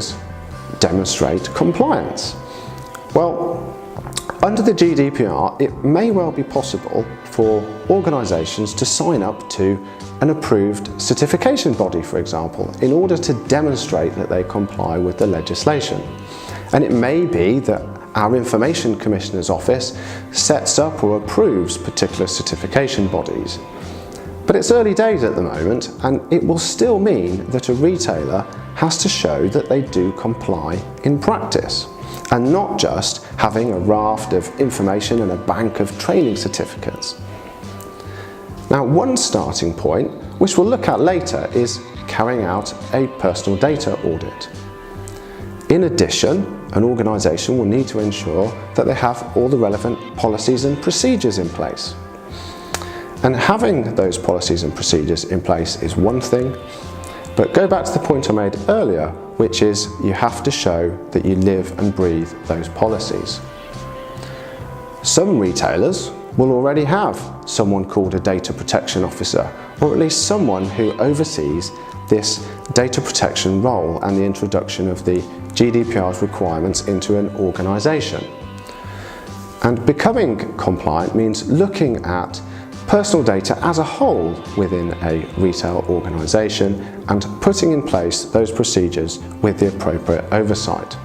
retailers demonstrate compliance? Well, under the GDPR, it may well be possible for organisations to sign up to an approved certification body, for example, in order to demonstrate that they comply with the legislation. And it may be that our Information Commissioner's Office sets up or approves particular certification bodies. But it's early days at the moment, and it will still mean that a retailer has to show that they do comply in practice, and not just having a raft of information and a bank of training certificates. Now, one starting point, which we'll look at later, is carrying out a personal data audit. In addition, an organisation will need to ensure that they have all the relevant policies and procedures in place. And having those policies and procedures in place is one thing, but go back to the point I made earlier, which is you have to show that you live and breathe those policies. Some retailers will already have someone called a data protection officer, or at least someone who oversees this data protection role and the introduction of the GDPR's requirements into an organisation. And becoming compliant means looking at personal data as a whole within a retail organisation and putting in place those procedures with the appropriate oversight.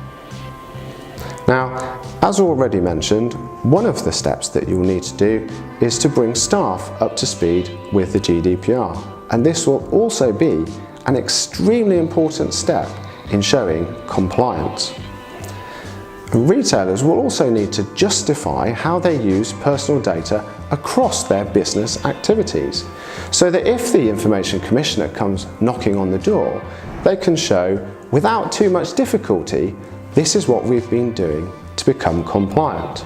Now, as already mentioned, one of the steps that you'll need to do is to bring staff up to speed with the GDPR, and this will also be an extremely important step in showing compliance. Retailers will also need to justify how they use personal data across their business activities, so that if the Information Commissioner comes knocking on the door, they can show without too much difficulty, this is what we've been doing to become compliant.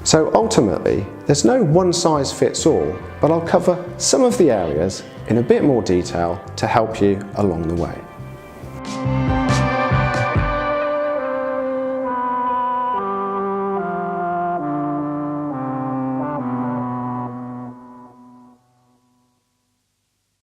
So ultimately, there's no one size fits all, but I'll cover some of the areas in a bit more detail to help you along the way.